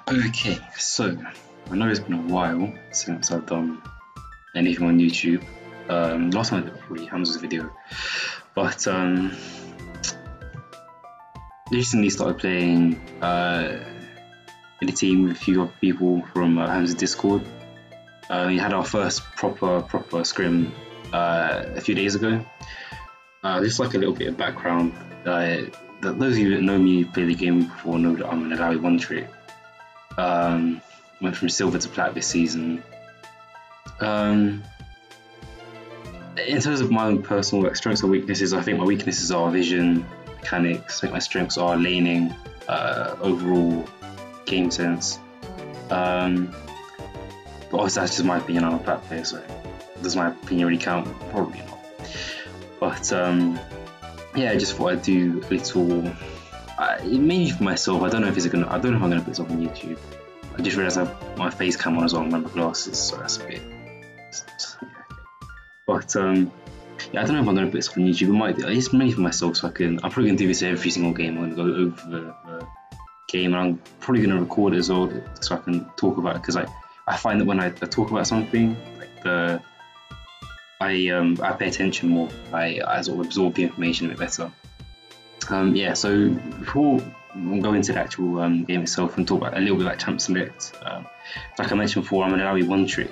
Okay, so I know it's been a while since I've done anything on YouTube. Last time I did probably Hamza's video, but recently started playing in a team with a few other people from Hamza's Discord. We had our first proper scrim a few days ago. Just like a little bit of background. Those of you that know me, play the game before, know that I'm an Alawi one trick. Went from silver to plat this season. In terms of my own personal strengths and weaknesses, I think my weaknesses are vision, mechanics. I think my strengths are laning, overall game sense. But obviously that's just my opinion. I'm a plat player, so does my opinion really count? Probably not. But yeah, I just thought I'd do a little, mainly for myself. I don't know if I'm gonna put this up on YouTube. I just realised I have my face cam on as well, and my glasses, so that's a bit. Yeah. But yeah, I don't know if I'm gonna put this up on YouTube. It might be. It's mainly for myself, so I'm probably gonna do this every single game. I'm gonna go over the game, and I'm probably gonna record it as well, so I can talk about it. Because I find that when I talk about something, like I pay attention more. I sort of absorb the information a bit better. Yeah, so before we go into the actual game itself and talk about a little bit like Champ Select, like I mentioned before, I'm an Alawi one trick,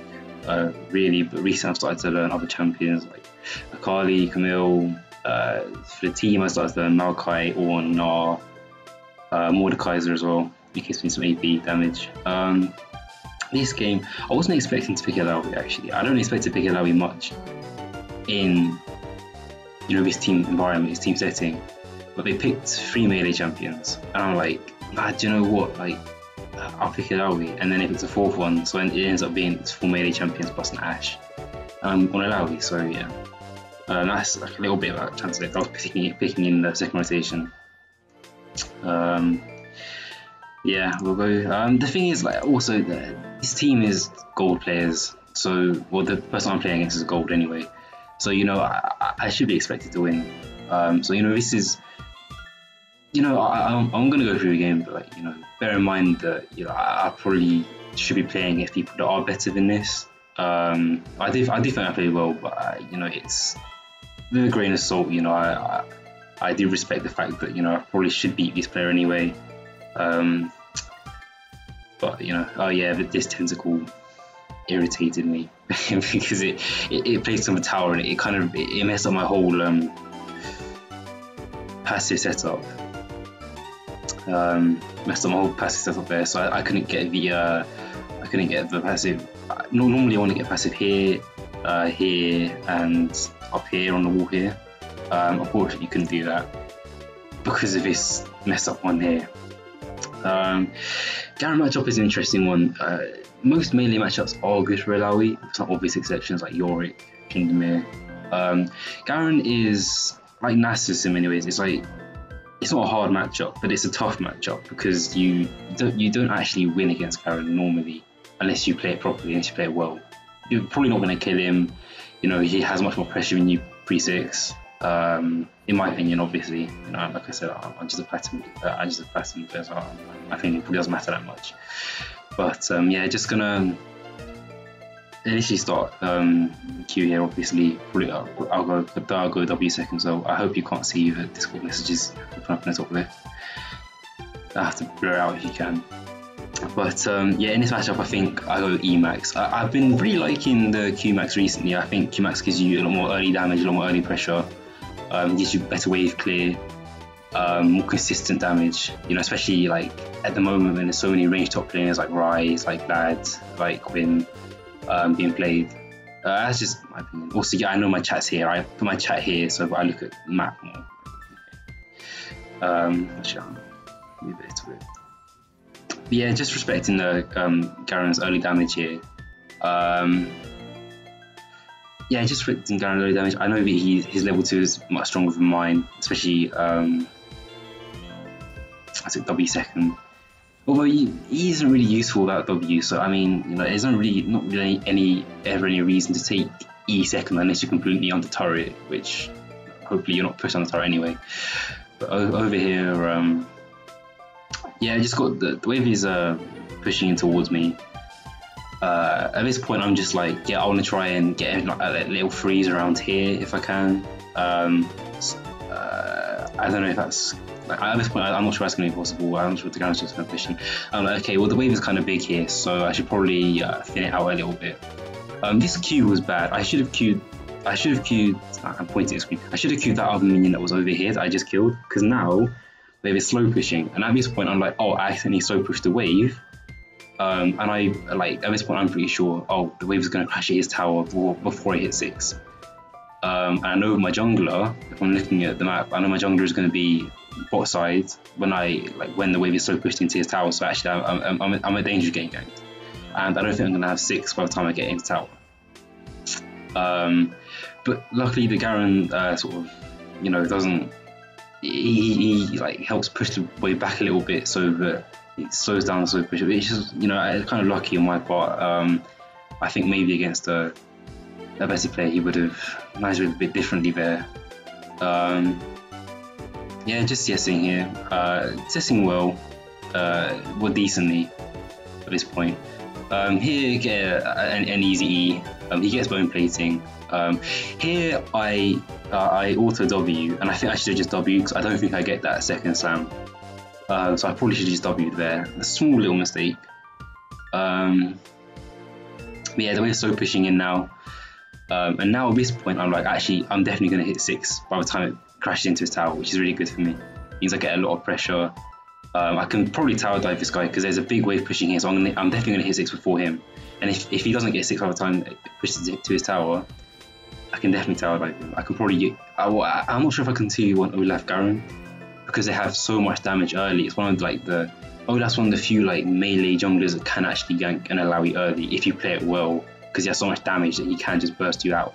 really, but recently I've started to learn other champions like Akali, Camille. For the team, I started to learn Maokai, Ornn, Gnar, Mordekaiser as well. It gives me some AP damage. This game, I wasn't expecting to pick Alawi actually. I don't expect to pick Alawi much in this team environment, this team setting. But they picked 3 melee champions, and I'm like, do you know what? Like, I'll pick Alawi, and then if it's a 4th one, so it ends up being 4 melee champions plus an Ashe on Alawi. So yeah, that's like a little bit about Champ Select. I was picking in the second rotation. Yeah, we'll go. The thing is, like, also this team is gold players, so the person I'm playing against is gold anyway. So I should be expected to win. So this is. I'm gonna go through the game, but bear in mind that I probably should be playing against people that are better than this. I do think I play well, but it's with a grain of salt. I do respect the fact that I probably should beat this player anyway. But oh yeah, but this tentacle irritated me because it placed on the tower, and it messed up my whole passive setup. Messed up my whole passive setup there, so I couldn't get the passive. Normally I want to get passive here, here, and up here on the wall here. Unfortunately, you couldn't do that because of this messed up one here. Garen matchup is an interesting one. Most melee matchups are good for Alawi, some obvious exceptions like Yorick, Tryndamere. Garen is like Nasus in many ways. It's not a hard matchup, but it's a tough matchup because you don't actually win against Garen normally unless you play it properly, unless you play it well. You're probably not going to kill him. He has much more pressure than you pre-6. In my opinion, obviously, like I said, I'm just a platinum. Player, so I think it probably doesn't matter that much. But yeah, just gonna initially start Q here. Obviously, probably I'll go W second. So I hope you can't see the Discord messages up in the top left. I have to blur out if you can. But yeah, in this matchup, I think I go Emax. I've been really liking the Qmax recently. I think Qmax gives you a lot more early damage, a lot more early pressure. Gives you better wave clear, more consistent damage. Especially like at the moment when there's so many ranged top laners like Ryze, like Vlad, like Quinn being played. That's just my opinion. Also, yeah, I know my chat's here. I put my chat here so that I look at the map more. Actually, I'll move it to it. But yeah, just respecting the Garen's early damage here. Yeah, just respecting Garen's early damage. I know that his level 2 is much stronger than mine, especially I took W second. Although he isn't really useful without W, so I mean, there's not really any reason to take E second unless you're completely under turret, which hopefully you're not pushed on the turret anyway. But over here, yeah, I just got the wave is pushing in towards me. At this point, I'm just like, yeah, I want to try and get like a little freeze around here if I can. I don't know if that's like, at this point, I'm not sure that's going to be possible. I'm not sure if the ground's just going to push in. I'm like, okay, well the wave is kind of big here, so I should probably thin it out a little bit. This Q was bad. I should have queued. I'm pointing at the screen. I should have queued that other minion that was over here that I just killed, because now wave is slow pushing, and at this point I'm like, oh, I accidentally slow pushed the wave. And I like at this point I'm pretty sure, oh, the wave is going to crash at his tower before it hits 6. And I know my jungler, if I'm looking at the map, I know my jungler is going to be bot side when the wave is so pushed into his tower. So actually, I'm a danger getting ganked, and I don't think I'm going to have 6 by the time I get into tower. But luckily, the Garen sort of, doesn't. He like helps push the wave back a little bit so that it slows down the slow push. It's just it's kind of lucky on my part. I think maybe against a better player, he would have managed it a bit differently there. Yeah, just CSing here. CSing well, decently at this point. Here, get an easy E. He gets bone plating. Here, I auto W, and I think I should have just W because I don't think I get that second slam. So I probably should have just W'd there. A small little mistake. But yeah, the way it's so pushing in now. And now at this point, I'm like, actually, I'm definitely going to hit 6 by the time it crashes into his tower, which is really good for me. Means I get a lot of pressure. I can probably tower dive this guy because there's a big wave pushing here, so I'm definitely going to hit 6 before him. And if he doesn't get 6 by the time it pushes it to his tower, I can definitely tower dive him. I can probably I'm not sure if I can 2v1 Olaf Garen because they have so much damage early. It's one of like Olaf's one of the few like melee junglers that can actually gank and allow you early if you play it well, because he has so much damage that he can just burst you out.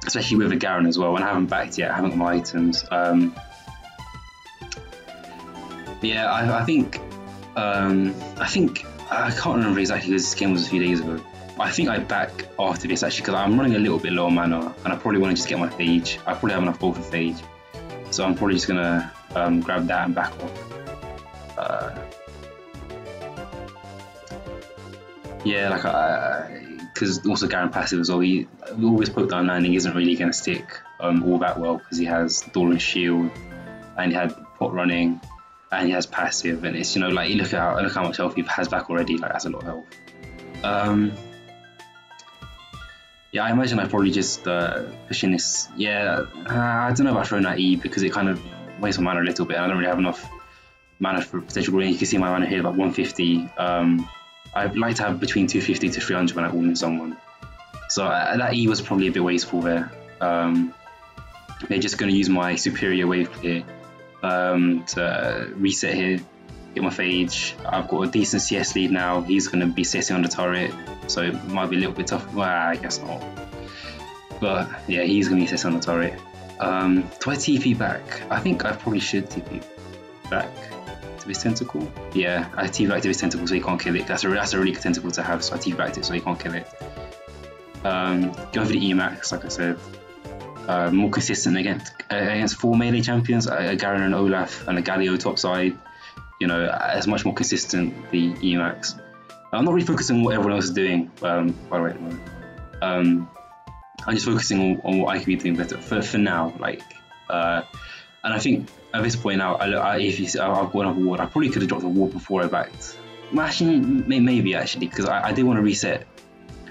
Especially with a Garen as well, and I haven't backed yet, I haven't got my items. Yeah, I think I can't remember exactly because this game was a few days ago. I think I back after this actually because I'm running a little bit low on mana and I probably want to just get my Phage. I probably have enough gold for Phage, so I'm probably just gonna grab that and back off. Yeah, like because also Garen passive as well. We always poke down landing isn't really gonna stick all that well because he has Doran's shield and he had pot running. And he has passive, and it's like look how much health he has back already. Like that's a lot of health. Yeah, I imagine I probably just pushing this. Yeah, I don't know about throwing that E because it kind of wastes my mana a little bit. I don't really have enough mana for potential green. You can see my mana here about 150. I'd like to have between 250 to 300 when I all in someone. So that E was probably a bit wasteful there. They're just going to use my superior wave clear. To reset here, get my Phage. I've got a decent CS lead now. He's going to be sitting on the turret, so it might be a little bit tough. Well, I guess not. But yeah, he's going to be sitting on the turret. Do I TP back? I think I probably should TP back to this tentacle. Yeah, I TP back to this tentacle so he can't kill it. That's a really good tentacle to have, so I TP back to it so he can't kill it. Go for the Emax, like I said. More consistent against 4 melee champions, a Garen and Olaf and a Galio topside. It's much more consistent, the Emax. I'm not really focusing on what everyone else is doing, by the way. I'm just focusing on what I can be doing better for now. And I think at this point now, if you see, I've got another ward. I probably could have dropped a ward before I backed. Well, actually, maybe because I did want to reset.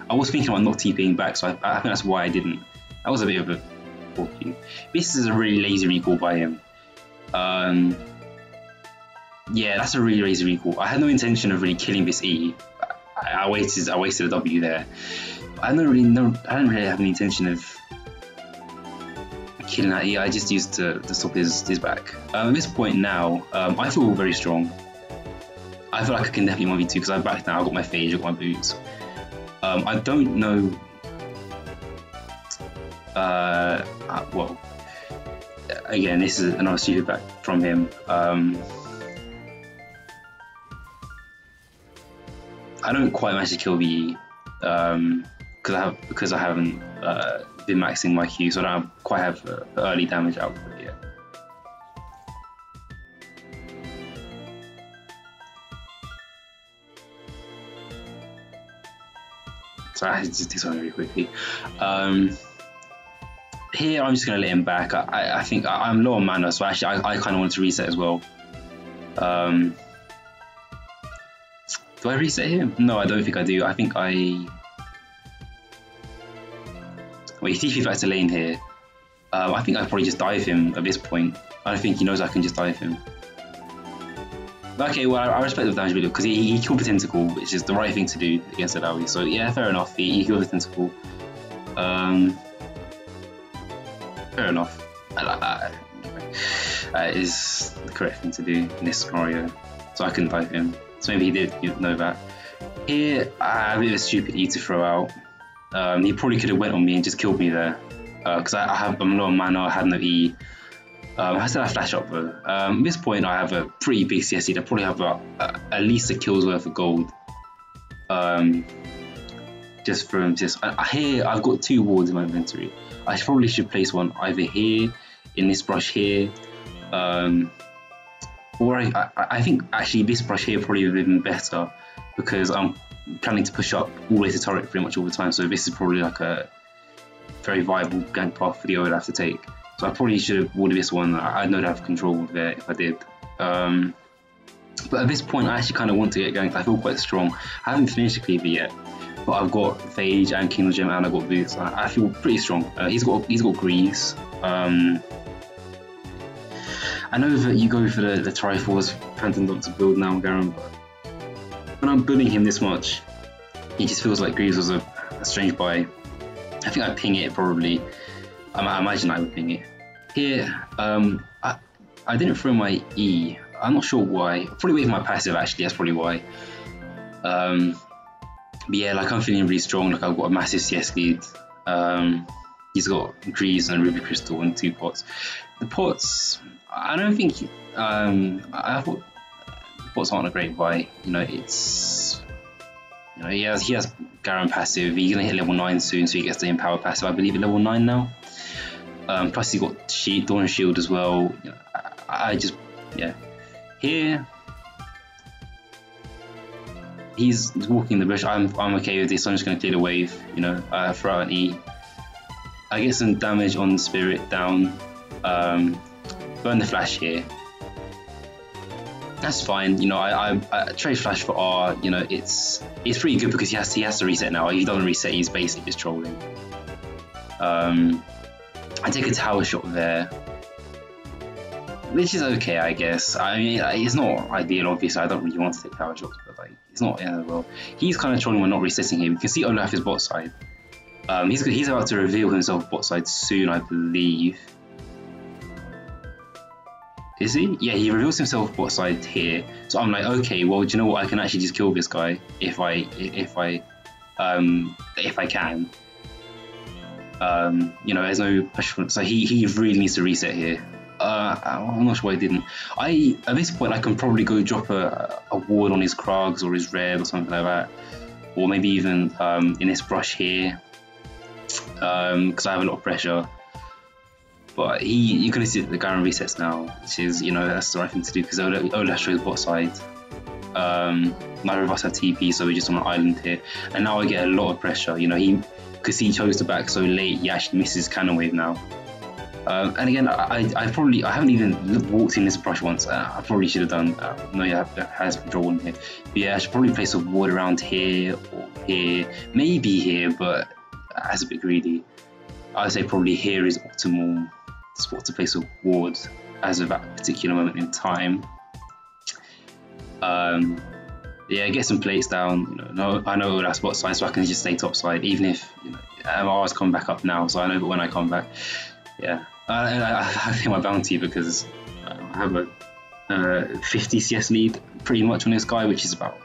I was thinking about not TPing back, so I think that's why I didn't. That was a bit of a This is a really lazy recall by him. Yeah, that's a really lazy recall. I had no intention of really killing this E. I wasted a W there. I didn't really have any intention of killing that E. I just used to stop his back. At this point now, I feel very strong. I feel like I can definitely 1v2 because I'm back now. I got my Phage, I got my boots. I don't know. Well, again, this is another stupid back from him. I don't quite manage to kill the E because I haven't been maxing my Q, so I don't quite have early damage output yet. So I just do something really quickly. Here I'm just going to let him back. I think I'm low on mana, so actually I kind of want to reset as well. Do I reset him? No, I don't think I do. I think I... Wait, he TP'd back to lane here. I think I'd probably just dive him at this point. I don't think he knows I can just dive him. Okay, well, I respect the damage because he killed the tentacle, which is the right thing to do against Adawi. So yeah, fair enough. He killed the tentacle. Fair enough. I like that. That is the correct thing to do in this scenario. So I couldn't dive him. So maybe he did know that. Here, I have a bit of a stupid E to throw out. He probably could have went on me and just killed me there. Because I'm low on mana, I had no E. I still have flash up though. At this point I have a pretty big CS lead. I probably have about at least a kill's worth of gold. Just from here I've got 2 wards in my inventory. I probably should place one either here, in this brush here, or I think actually this brush here probably would have been better because I'm planning to push up all the way to turret pretty much all the time. So this is probably like a very viable gank path for the I would have to take. So I probably should have warded this one. I know I'd have control there if I did. But at this point, I actually kind of want to get ganked. I feel quite strong. I haven't finished the cleaver yet, but I've got Phage and Kingdom Gem and I've got Boots. I feel pretty strong. He's got Greaves. I know that you go for the Triforce Phantom Doctor build now, Garen, but when I'm building him this much, he just feels like Greaves was a strange buy. I think I'd ping it probably. I imagine I would ping it. Here, I didn't throw my E. I'm not sure why. Probably with my passive actually, that's probably why. But yeah, like I'm feeling really strong, like I've got a massive CS lead. He's got Greaves and Ruby Crystal and 2 pots. The pots, I don't think, I thought the pots aren't a great buy. You know, it's, you know, he has Garen passive, he's gonna hit level 9 soon, so he gets the Empower passive, I believe at level 9 now. Plus he's got Dawn Shield as well. You know, I just, yeah. Here, he's walking the bush. I'm okay with this. I'm just going to clear the wave. You know, throw out an E. I get some damage on the Spirit down. Burn the flash here. That's fine. You know, I trade flash for R. You know, it's pretty good because he has to reset now. If he doesn't reset, he's basically just trolling. I take a tower shot there, which is okay, I guess. I mean, it's not ideal, obviously. I don't really want to take tower shots, but like, it's not the end of the world. He's kind of trolling when not resetting here. We can see Olaf is bot side. He's about to reveal himself bot side soon, I believe. Is he? Yeah, he reveals himself bot side here. So I'm like, okay, well, do you know what? I can actually just kill this guy if I can. You know, there's no pressure. So he really needs to reset here. I'm not sure why I didn't. At this point I can probably go drop a ward on his Krags or his Red or something like that, or maybe even in this brush here, because I have a lot of pressure. But you're going to see that the Garen resets now, which is, you know, that's the right thing to do because Olaf shows bot side. Neither of us have TP, so we're just on an island here, and now I get a lot of pressure. You know, because he chose to back so late, he actually misses cannon wave now. And again, I haven't even walked in this brush once. I probably should have done. No, yeah, has control in here. But yeah, I should probably place a ward around here or here, maybe here, but that's a bit greedy. I'd say probably here is optimal spot to place a ward as of that particular moment in time. Yeah, get some plates down. You know, I know that's bot side, so I can just stay top side, even if, you know, MR's come back up now, so I know that when I come back, yeah. I think my bounty because I have a 50 CS lead pretty much on this guy, which is about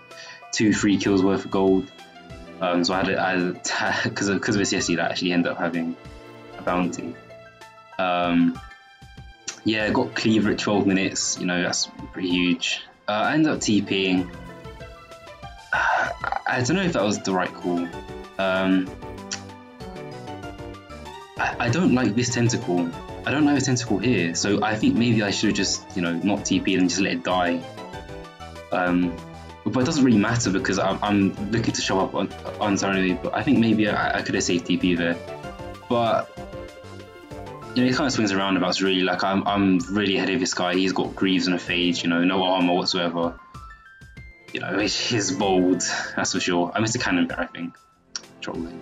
2-3 kills worth of gold. So I had because of his CS lead, I actually ended up having a bounty. Yeah, got cleaver at 12 minutes. You know, that's pretty huge. I ended up TPing. I don't know if that was the right call. I don't like this tentacle. I don't like a tentacle here, so I think maybe I should have just, you know, not TP'd and just let it die. But it doesn't really matter because I'm looking to show up on Saturday. But I think maybe I could have saved TP there. But you know, it kind of swings and roundabouts really. Like I'm really ahead of this guy. He's got Greaves and a Phage, you know, no armor whatsoever. You know, he's bold, that's for sure. I missed a cannon bear, I think. Trolling.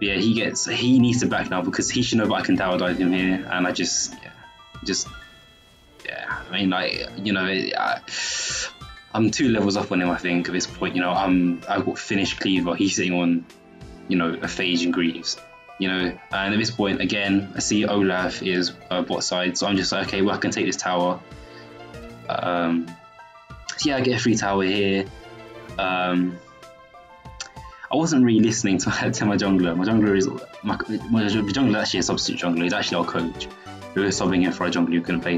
Yeah, he needs to back now because he should know that I can tower dive him here, and I I mean, like, you know, I'm 2 levels up on him, I think, at this point. You know, I've got finished Cleaver. He's sitting on, you know, a Phage and Greaves. You know, and at this point, again, I see Olaf is bot side, so I'm just like, okay, well, I can take this tower. Yeah, I get a free tower here. I wasn't really listening to my jungler. My jungler is my jungler is actually a substitute jungler. He's actually our coach. We were subbing in for a jungler who couldn't play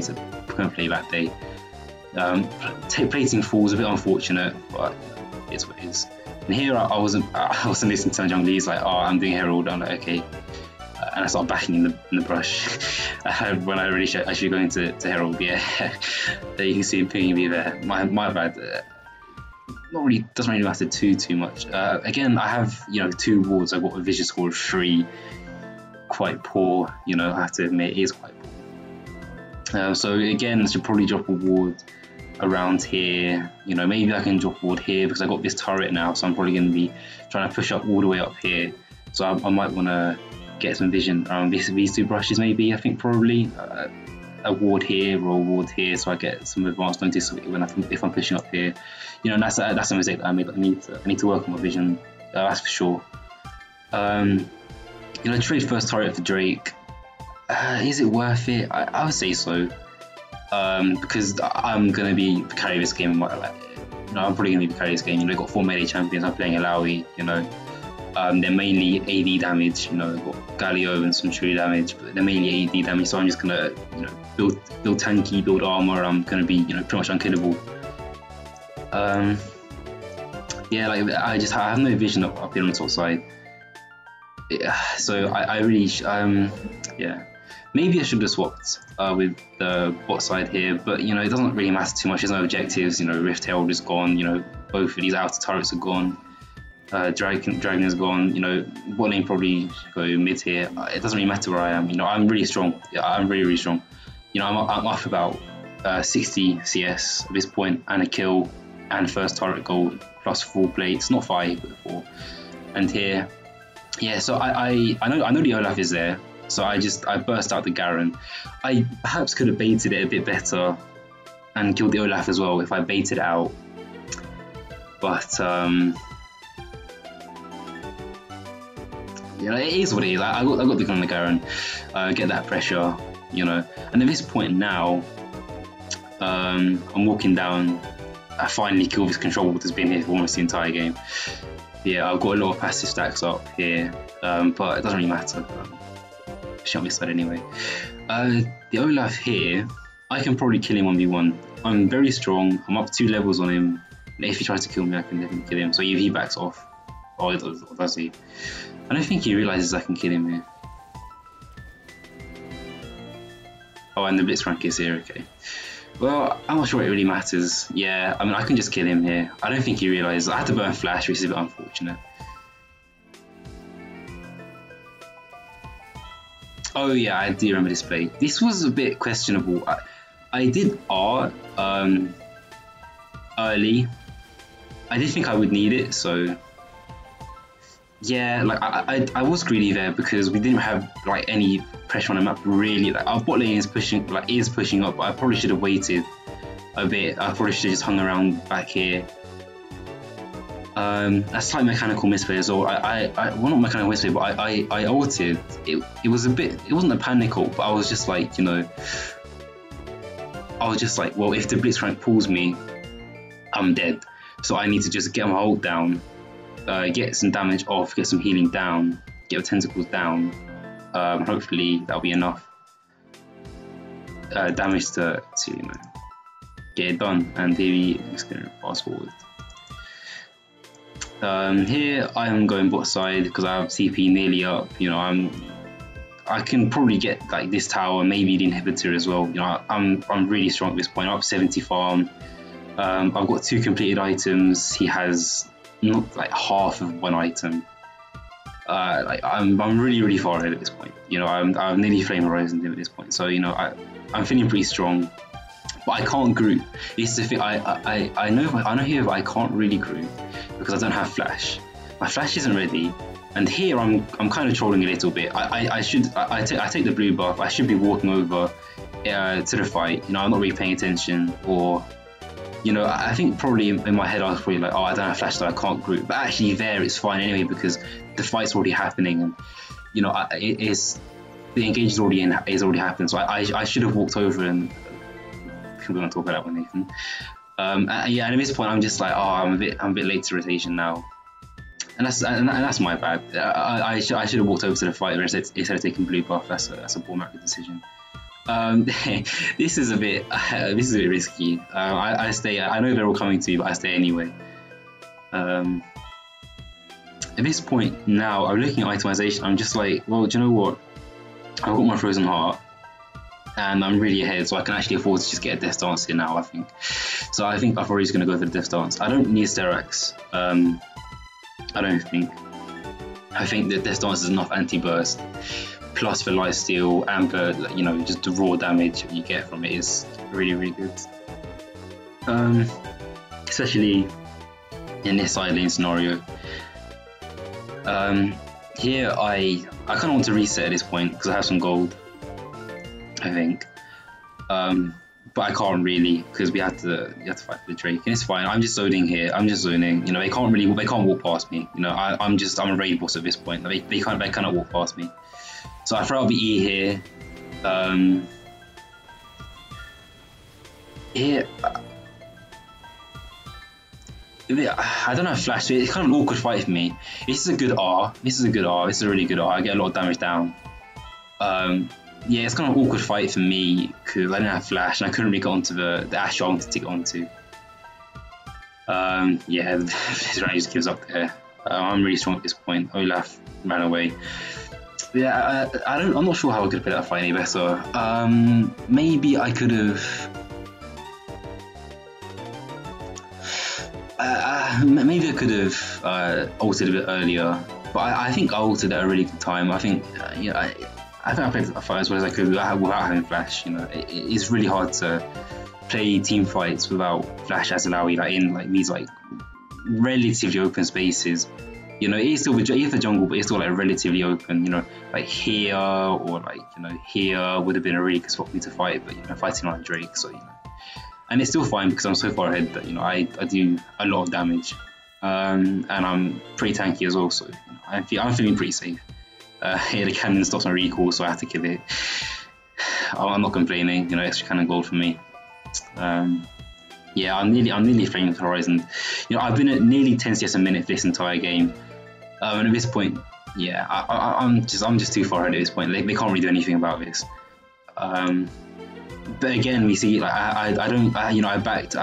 that day. Plating falls a bit unfortunate, but it's what it is. And here I wasn't listening to my jungler. He's like, oh, I'm doing Herald. I'm like, okay. And I started backing in the brush when I really actually going to Herald. Yeah, there you can see him pinging me there. My bad. Not really, doesn't really matter too much. Again, I have, you know, 2 wards. I've got a vision score of 3. Quite poor, you know. I have to admit, it is quite poor. So again, I should probably drop a ward around here. You know, maybe I can drop a ward here because I got this turret now. So I'm probably going to be trying to push up all the way up here. So I might want to get some vision around these 2 brushes, maybe. I think probably a ward here or a ward here, so I get some advanced notice if I'm pushing up here. You know, that's a mistake that I made. I need to work on my vision. That's for sure. You know, trade first turret for Drake. Is it worth it? I would say so. Because I'm gonna be carrying this game. I'm probably gonna be carrying this game. You know, I've got 4 melee champions. I'm playing Alawi. You know. They're mainly AD damage, you know, I've got Galio and some true damage, but they're mainly AD damage, so I'm just gonna, you know, build tanky, build armor. I'm gonna be, you know, pretty much unkillable. Yeah, like I have no vision up here on the top side. Yeah, so I really, yeah, maybe I should have swapped with the bot side here, but you know, it doesn't really matter too much. There's no objectives. You know, Rift Herald is gone. You know, both of these outer turrets are gone. Dragon is gone. You know, bot lane probably go mid here. It doesn't really matter where I am. You know, I'm really strong. Yeah, I'm really strong. You know, I'm up about 60 CS at this point, and a kill, and first turret gold plus 4 plates, not 5 but 4. And here, yeah. So I know the Olaf is there. So I burst out the Garen. I perhaps could have baited it a bit better and killed the Olaf as well if I baited it out. But you know, it is what it is. I got the gun on the Garen, get that pressure, you know. And at this point now, I'm walking down. I finally kill this control ward that's been here for almost the entire game. Yeah, I've got a lot of passive stacks up here, but it doesn't really matter. Shut me aside anyway. The Olaf here, I can probably kill him 1v1. I'm very strong. I'm up 2 levels on him. If he tries to kill me, I can definitely kill him. So if he backs off, or does he? I don't think he realizes I can kill him here. Oh, and the Blitzcrank is here, okay. Well, I'm not sure it really matters. Yeah, I mean, I can just kill him here. I don't think he realizes. I had to burn Flash, which is a bit unfortunate. Oh yeah, I do remember this play. This was a bit questionable. I did R early. I did think I would need it, so yeah, like I was greedy there because we didn't have like any pressure on the map really. Like our bot lane is pushing up, but I probably should have waited a bit. I probably should have just hung around back here. That's like mechanical misplay as well. Well, not mechanical misplay, but I ulted. It was a bit. It wasn't a panic ult, but I was just like, you know, I was just like, well, if the Blitzcrank pulls me, I'm dead. So I need to just get my ult down, get some damage off, get some healing down, get the tentacles down. Hopefully that'll be enough damage to you know, get it done. And here we just gonna fast forward. Here I am going bot side because I have TP nearly up. You know, I can probably get like this tower, maybe the inhibitor as well. You know, I'm really strong at this point. I'm up 70 farm. I've got 2 completed items. He has not like half of 1 item. Like I'm really far ahead at this point. You know, I'm nearly Flame Horizon him at this point. So you know, I'm feeling pretty strong, but I can't group. It's the thing. I know here, but I can't really group because I don't have flash. My flash isn't ready, and here I'm kind of trolling a little bit. I take the blue buff. I should be walking over to the fight. You know, I'm not really paying attention, or you know, I think probably in my head I was probably like, oh, I don't have flash, so I can't group. But actually, there it's fine anyway because the fight's already happening, and you know, the engage is already happened. So I should have walked over, and we're going to talk about that one, Nathan. Yeah, and at this point I'm just like, oh, I'm a bit late to rotation now, and that's my bad. I should have walked over to the fight instead of taking blue buff. That's a poor macro decision. This is a bit risky. I stay. I know they're all coming to me, but I stay anyway. At this point now, I'm looking at itemization. I'm just like, well, do you know what? I've got my Frozen Heart, and I'm really ahead, so I can actually afford to just get a Death Dance here now, I think. So I think I'm probably just going to go for the Death Dance. I don't need Sterak's. I don't think. I think that Death Dance is enough anti-burst, plus for lifesteal and for, you know, just the raw damage you get from it is really good. Especially in this side lane scenario. Here I kind of want to reset at this point because I have some gold, I think, but I can't really because you have to fight for the Drake, and it's fine. I'm just zoning here. I'm just zoning. You know, they can't walk past me. You know, I'm a raid boss at this point. They cannot walk past me. So I throw out the E here. Here. I don't have flash, so it's kind of an awkward fight for me. This is a good R. This is a really good R. I get a lot of damage down. Yeah, it's kind of an awkward fight for me because I didn't have flash and I couldn't really get onto the Ash I wanted to get onto. Yeah, this round just gives up there. I'm really strong at this point. Olaf ran away. Yeah, I'm not sure how I could play that fight any better. Maybe I could have. Maybe I could have altered a bit earlier, but I think I altered at a really good time. I think, you know, I think I played the fight as well as I could without having flash. You know, it's really hard to play team fights without flash as Alawi, like in like these like relatively open spaces. You know, it's still the jungle, but it's still like relatively open. You know, like here or like, you know, here would have been a really good spot for me to fight, but you know, fighting on Drake, so you know. And it's still fine because I'm so far ahead that, you know, I do a lot of damage, and I'm pretty tanky as well. So you know, I'm feeling pretty safe. Here the cannon stops my recall, so I have to kill it. I'm not complaining. You know, extra cannon gold for me. Yeah, I'm nearly Flame Horizon. You know, I've been at nearly 10 CS a minute for this entire game, and at this point, yeah, I'm just too far ahead at this point. They can't really do anything about this. But again, we see like you know, I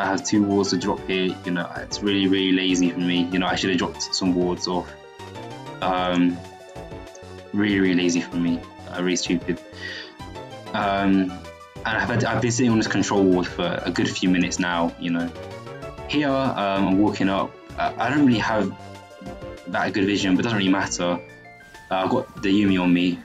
have 2 wards to drop here. You know, it's really lazy for me. You know, I should have dropped some wards off. Really lazy for me. Really stupid. And I've been sitting on this control ward for a good few minutes now. You know, here I'm walking up. I don't really have that good vision, but it doesn't really matter. I've got the Yuumi on me.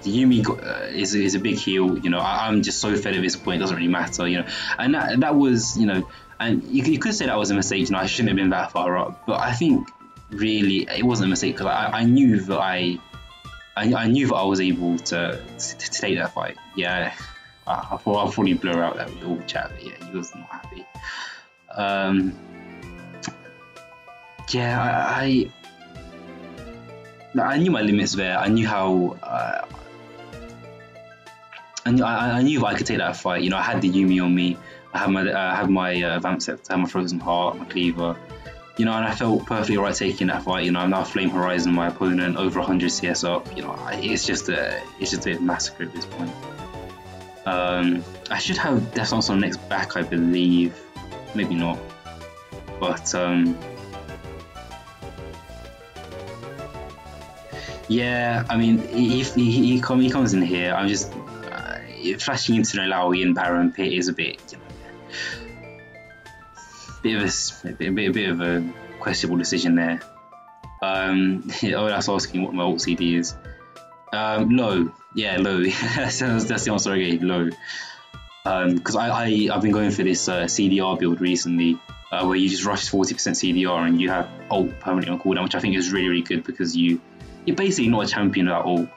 The Yuumi is a big heal. You know, I'm just so fed at this point. It doesn't really matter. You know, and that was, you know, and you could say that was a mistake. You know, I shouldn't have been that far up. But I think really it wasn't a mistake because I knew that I knew that I was able to take that fight. Yeah, I thought I'll probably blur out that with all the chat. But yeah, he was not happy. Yeah, I knew my limits there. I knew how. I knew that I could take that fight. You know, I had the Yuumi on me. I had my Vamp Scepter, I had my Frozen Heart, my Cleaver. You know, and I felt perfectly right taking that fight. You know, I'm now Flame Horizon my opponent, over 100 CS up. You know, it's just a massacre at this point. I should have Death Dance on next back, I believe. Maybe not, but yeah. I mean, if he comes in here, I'm just flashing into an Alawi and Baron Pit is a bit, you know, bit of a questionable decision there. That's asking what my ult CD is. Low. Yeah, low. that's the answer I gave, low. Because I've been going for this CDR build recently, where you just rush 40% CDR and you have ult permanently on cooldown, which I think is really, really good because you're basically not a champion without ult,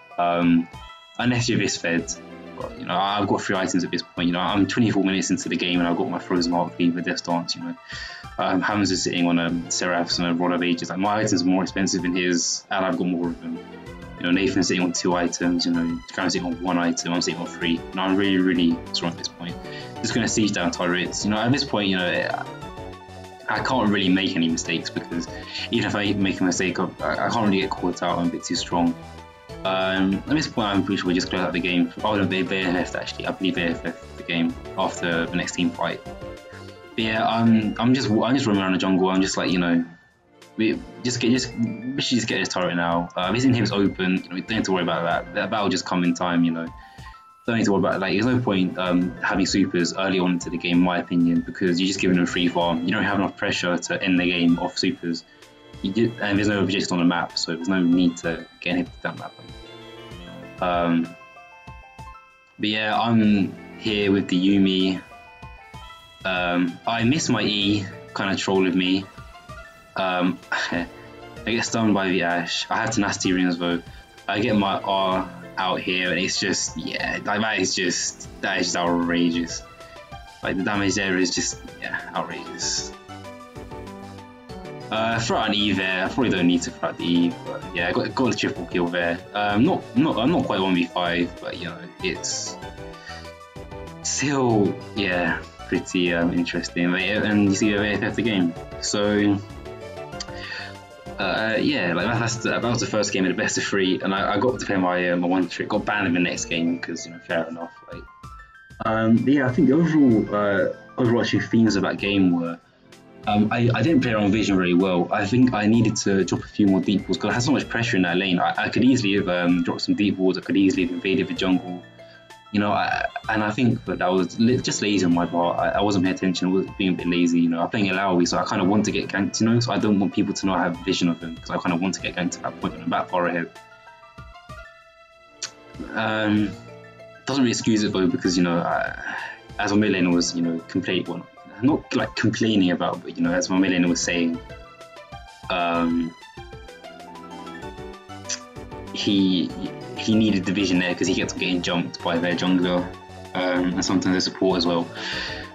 unless you're this fed. But, you know, I've got 3 items at this point. You know, I'm 24 minutes into the game and I've got my Frozen Heart Fever, Death Dance. You know, Hamza is sitting on a Seraphs and a Rod of Ages. Like, my items are more expensive than his, and I've got more of them. You know, Nathan's sitting on 2 items. You know, Karen's sitting on 1 item. I'm sitting on 3. You know, I'm really, really strong at this point. Just going to siege down turrets. You know, at this point, you know, I can't really make any mistakes because even if I make a mistake, I can't really get caught out. I'm a bit too strong. At this point, I'm pretty sure we just close out the game. Oh no, they AFF'd actually. I believe they AFF'd the game after the next team fight. But yeah, I'm just roaming around the jungle. I'm just like, you know, we should just get this turret now. His inhib's open. You know, we don't need to worry about that. That battle just come in time. You know, don't need to worry about it. Like, there's no point having supers early on into the game, in my opinion, because you're just giving them free farm. You don't have enough pressure to end the game off supers. And there's no objects on the map, so there's no need to get inhibited that map. But yeah, I'm here with the Yuumi. I miss my E, kind of troll with me. I get stunned by the Ashe. I have tenacity rings though. I get my R out here, and it's just, yeah, like, that is just outrageous. Like, the damage there is just, yeah, outrageous. Throw out an E there. I probably don't need to throw out the E, but yeah, I got a triple kill there. I'm not quite 1v5, but you know, it's still, yeah, pretty interesting. And you see they AFF the game. So yeah, like that was the first game of the best of 3, and I got to play my one trick. Got banned in the next game because, you know, fair enough. Like, yeah, I think the overarching themes of that game were. I didn't play around Vision very well. I think I needed to drop a few more deep walls because I had so much pressure in that lane. I could easily have dropped some deep walls. I could easily have invaded the jungle. You know, and I think that was just lazy on my part. I wasn't paying attention. I was being a bit lazy. You know, I'm playing Alawi, so I kind of want to get ganked, you know, so I don't want people to know I have vision of him because I kind of want to get ganked at that point when I'm that far ahead. Doesn't really excuse it though because, you know, as a mid laner was, you know, not like complaining about, but, you know, as my mid laner was saying, he needed the vision there because he kept getting jumped by their jungler, and sometimes their support as well.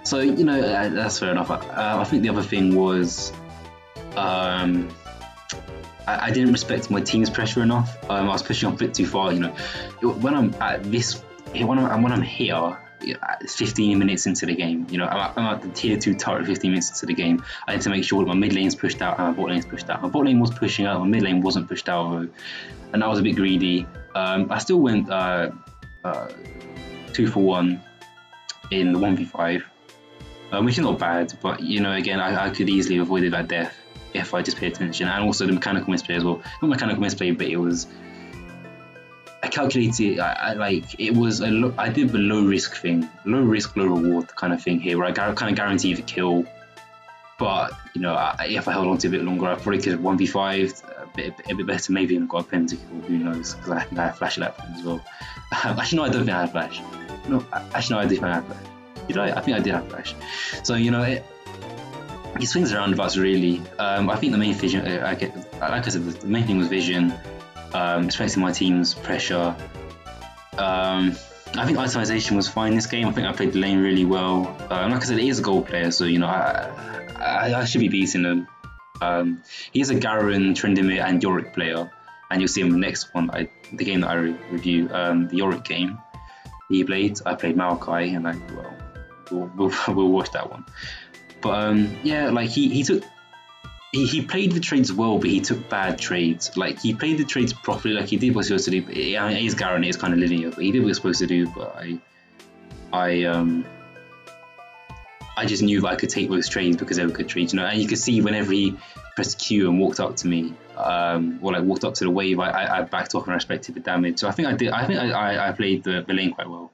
So, you know, that's fair enough. I think the other thing was I didn't respect my team's pressure enough. I was pushing on a bit too far. You know, when I'm here. It's 15 minutes into the game. You know, I'm at the tier 2 turret 15 minutes into the game. I need to make sure that my mid lane's pushed out and my bot lane's pushed out. My bot lane was pushing out, my mid lane wasn't pushed out though, and that was a bit greedy. I still went 2 for 1 in the 1v5, which is not bad, but, you know, again, I could easily have avoided that death if I just paid attention, and also the mechanical misplay as well. Not mechanical misplay, but it was, I calculated, I did the low risk thing, low risk, low reward kind of thing here, where I kind of guarantee the kill. But, you know, if I held on to it a bit longer, I probably could have 1v5'd a bit better, maybe even got a pentakill, who knows, because I think I had flash at that point as well. Actually, no, I don't think I had flash. No, actually, no, I did think I had flash. Did I? I think I did have flash. So, you know, it swings and roundabouts really. I think the main vision, like I said, the main thing was vision. Expecting my team's pressure. I think itemization was fine this game. I think I played the lane really well. Like I said, he is a gold player, so, you know, I should be beating him. He's a Garen, Trendemir, and Yorick player, and you'll see him in the next one. The game that I review, the Yorick game. He played. I played Maokai, and we'll watch that one. But yeah, like he He played the trades well, but he took bad trades. Like, he played the trades properly, like he did what he was supposed to do. I mean, it is Garen, it is kind of linear, but he did what he was supposed to do. But I just knew that I could take those trades because they were good trades, you know. And you could see whenever he pressed Q and walked up to me, or like walked up to the wave, I backed off and respected the damage. So I think I did. I think I played the lane quite well.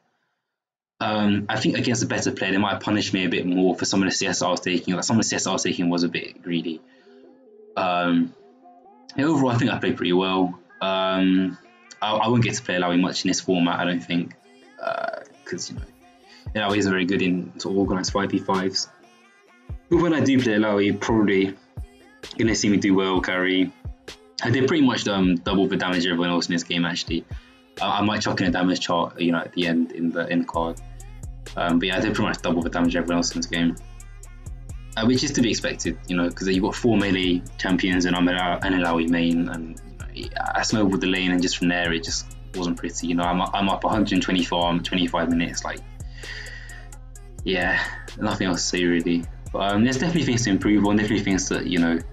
I think against a better player, they might have punished me a bit more for some of the CS I was taking. Like some of the CS I was taking was a bit greedy. Overall, I think I played pretty well. I won't get to play Lowy much in this format, I don't think, because Lowy isn't very good in sort of organised 5v5s. But when I do play Lowy, probably gonna see me do well, carry. I did pretty much double the damage everyone else in this game actually. I might chuck in a damage chart, at the end in the end card. But yeah, I did pretty much double the damage everyone else in this game, which is to be expected, because you've got 4 melee champions and I'm an Lowy main, and I snowballed the lane, and just from there it just wasn't pretty. I'm up 120 farm, 25 minutes, like, yeah, nothing else to say really. But there's definitely things to improve on, definitely things that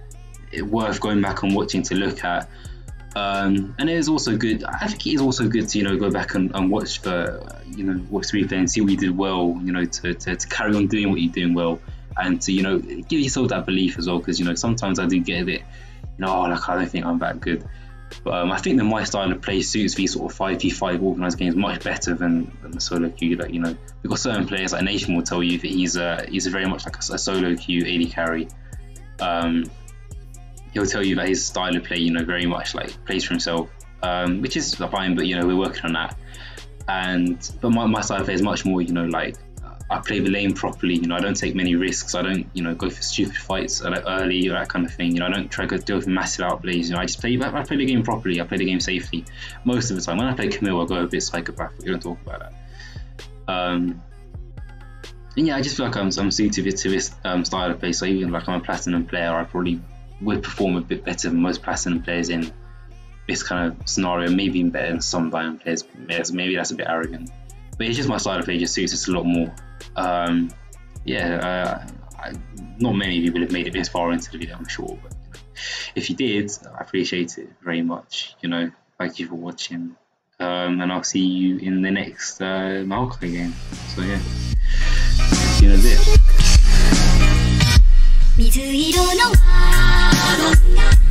worth going back and watching to look at. And it is also good. I think it is also good to go back and watch the watch the replay and see what you did well. To carry on doing what you're doing well, and to give yourself that belief as well. Because sometimes I do get a bit like I don't think I'm that good. But I think that my style of play suits these sort of 5v5 organised games much better than the solo queue. Like we've got certain players like Nation will tell you that he's very much like a solo queue AD carry. He'll tell you that his style of play, very much like plays for himself, which is fine. But we're working on that. But my style of play is much more, like I play the lane properly. I don't take many risks. I don't, go for stupid fights early or that kind of thing. I don't try to go for massive outplays. I just play the game properly. I play the game safely most of the time. When I play Camille, I go a bit psychopath. We don't talk about that. And yeah, I just feel like I'm suited to this style of play. So even like I'm a platinum player, I probably would perform a bit better than most platinum players in this kind of scenario, maybe even better than some diamond players. Maybe that's a bit arrogant, but it's just my style of play just suits us a lot more. Not many people have made it this far into the video, I'm sure, but if you did, I appreciate it very much. Thank you for watching, and I'll see you in the next Maokai game. So yeah, see you in a bit. 水色の窓が